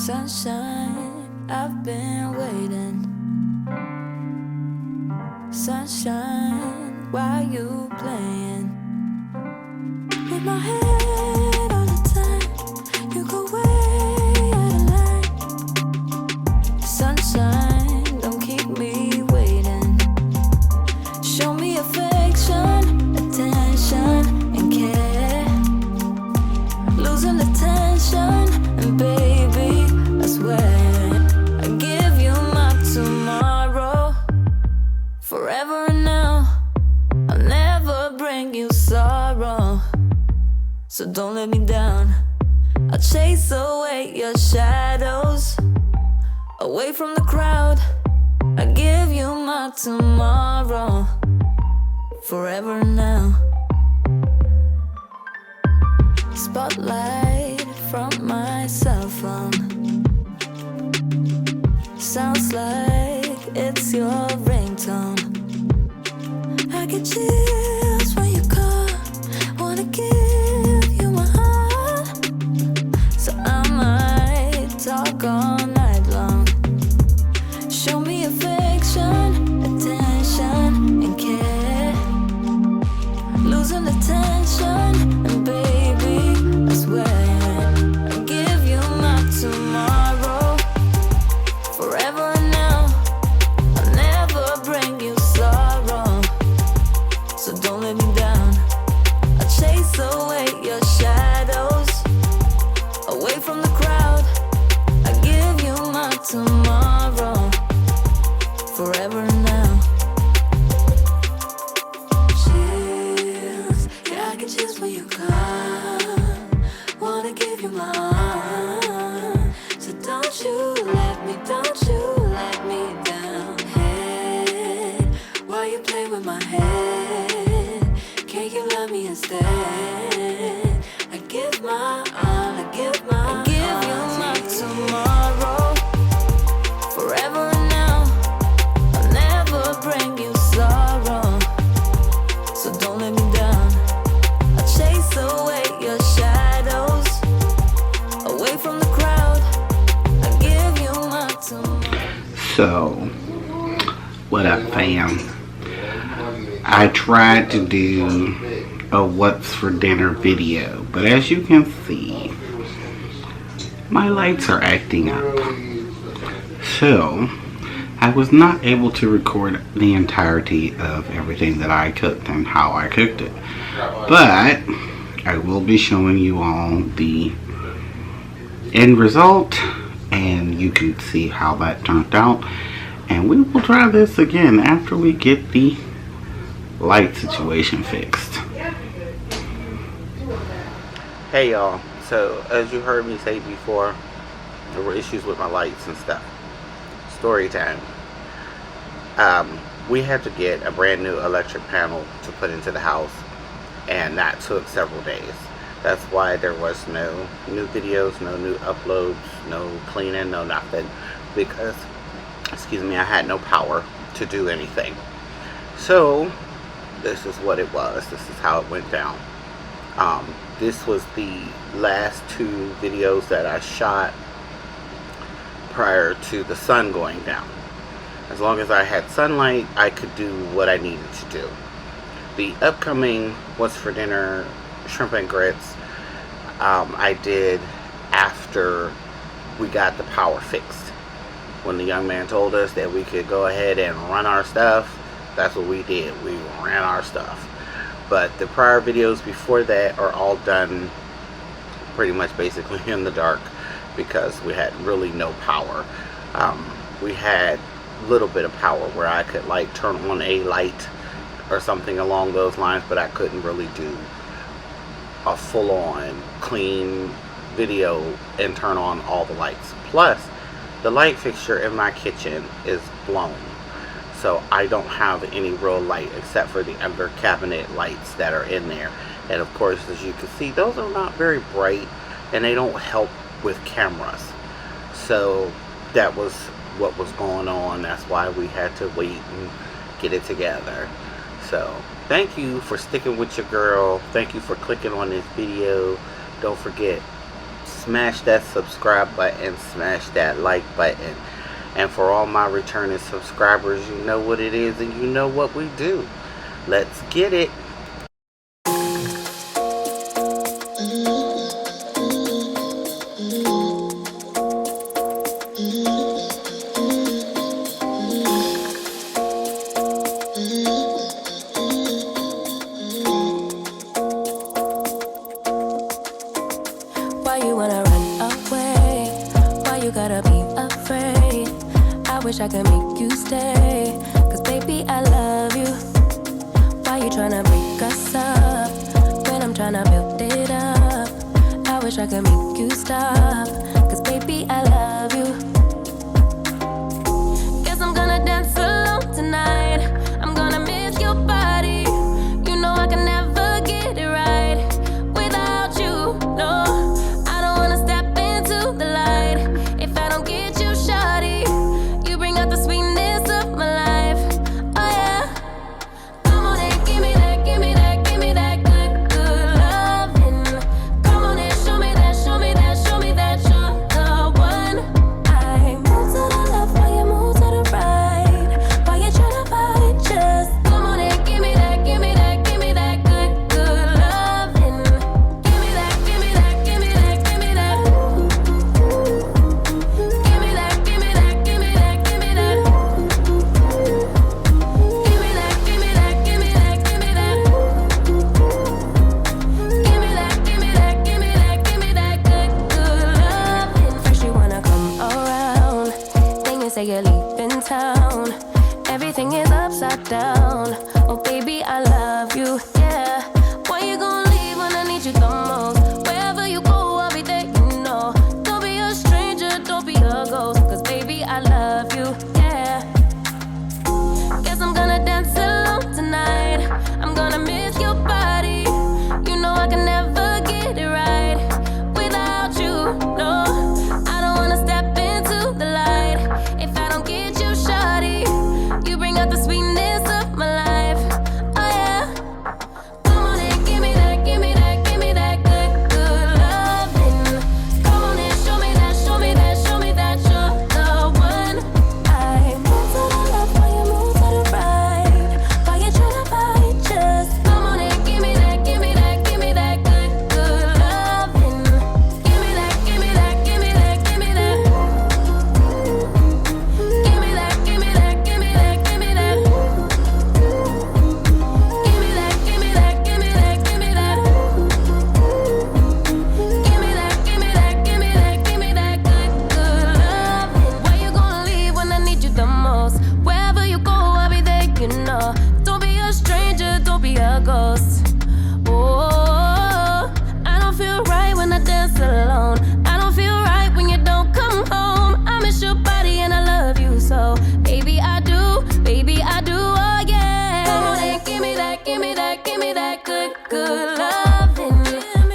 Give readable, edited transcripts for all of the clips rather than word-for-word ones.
Sunshine, I've been waiting. Sunshine, why you playing with my head all the time? You go way out of line. Sunshine, don't keep me waiting. Show me affection, attention, and care. Losing the tension, and baby, I swear I give you my tomorrow. Forever and now, I'll never bring you sorrow. So don't let me down. I'll chase away your shadows, away from the crowd. I give you my tomorrow. Forever and now. Spotlight from my cell phone. Sounds like it's your ringtone. I get chills when you call. Wanna give you my heart. So I might talk all night long. Show me affection, attention, and care. Losing the tension, and baby, I swear I give you my tomorrow. Forever and now, I'll never bring you sorrow. So don't let me down. I'll chase away your shadows, away from the crowd. I give you my tomorrow. Forever and now. Chills, yeah, I get chills when you come. Wanna give you my heart. So don't you let me down. Hey, why you play with my head? Can't you love me instead? I give my all, I give you my tomorrow. Forever and now, I'll never bring you sorrow. So don't let me down. I'll chase away your shadows, away from the crowd. I give you my tomorrow. So, what up, fam? I tried to do a what's for dinner video, but as you can see, my lights are acting up. So, I was not able to record the entirety of everything that I cooked and how I cooked it. But, I will be showing you all the end result, and you can see how that turned out. And we will try this again after we get the light situation fixed. Hey y'all, so as you heard me say before, there were issues with my lights and stuff. Story time. We had to get a brand new electric panel to put into the house, and that took several days. That's why there was no new videos, no new uploads, no cleaning, no nothing, because, excuse me, I had no power to do anything. So this is what it was. This is how it went down. This was the last two videos that I shot prior to the sun going down. As long as I had sunlight, I could do what I needed to do. The upcoming What's for Dinner shrimp and grits, I did after we got the power fixed. When the young man told us that we could go ahead and run our stuff, that's what we did. We ran our stuff. But the prior videos before that are all done pretty much basically in the dark, because we had really no power. We had a little bit of power where I could like turn on a light or something along those lines, but I couldn't really do a full-on clean video and turn on all the lights. Plus, the light fixture in my kitchen is blown, so I don't have any real light except for the under cabinet lights that are in there. And of course, as you can see, those are not very bright and they don't help with cameras. So that was what was going on. That's why we had to wait and get it together. So thank you for sticking with your girl. Thank you for clicking on this video. Don't forget, smash that subscribe button, smash that like button. And for all my returning subscribers, you know what it is and you know what we do. Let's get it. Why you wanna run away? Why you gotta be afraid? I wish I could make you stay, 'cause baby I love you. Why you tryna break us up when I'm tryna build it up? I wish I could make you stop, 'cause baby I love you. Guess I'm gonna dance alone tonight. I'm gonna miss your body. You know I can never get it right without you, no. I don't wanna step into the light if I don't get you, shawty. You bring out the sweetness of my life, oh yeah. Come on and give me that, give me that, give me that good, good loving. Come on and show me that, show me that, show me that you're the one. I move to the left while you move to the right. Why you tryna fight? Just come on and give me that, give me that, give me that good, good loving. Give me that, give me that, give me that, give me that. Give me that, give me that, give me that, give me that. Give me that, give me that, give me that, give me that. Give me that, give me that, give me that, give me that good, good loving. First you wanna come around, then you say you're leaving town. Everything is upside down. Oh baby, I love you, yeah. Why you gonna leave when I need you the most? Wherever you go, I'll be there, you know. Don't be a stranger, don't be a ghost, 'cause baby, I love you, yeah. Guess I'm gonna dance alone tonight. I'm gonna miss your body. You know I can never get it right without you, no. I don't wanna step into the light if I don't get you, shawty. You bring out the sweetness of my life, oh yeah. Come on and give me that, give me that, give me that good, good loving. Come on and show me that, show me that, show me that you're the one. I move to the left while you move to the right. Why you tryna fight? Just come on and give me that, give me that, give me that good, good loving. Give me that, give me that, give me that, give me that. Give me that, give me that, give me that, give me that. Give me that, give me that, give me that, give me that. Give me that, give me that, give me that, give me that good, good loving. Why you gonna leave when I need you the most? Wherever you go, I'll be there, you know. Don't be a stranger, don't be a ghost. Oh, I don't feel right when I dance alone. I don't feel right when you don't come home. I miss your body and I love you so. Baby, I do, oh yeah. Come on and give me that, give me that, give me that good, good loving.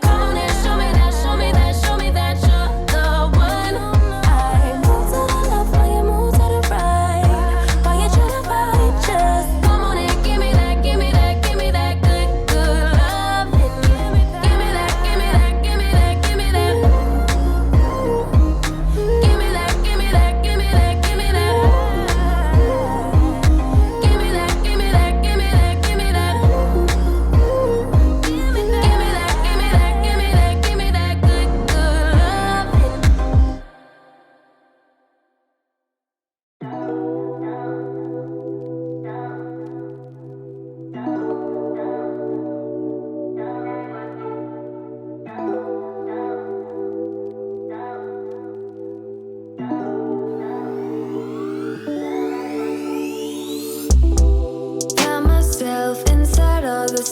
Come on and show me that, show me that, show me that you're the one. I move to the left while you move to the right. Why you tryna fight? Just come on and give me that, give me that, give me that good, good loving. Give me that, give me that, give me that, give me that. Give me that, give me that, give me that, give me that. Give me that, give me that, give me that, give me that. Give me that, give me that, give me that, give me that good, good loving. Got myself inside all this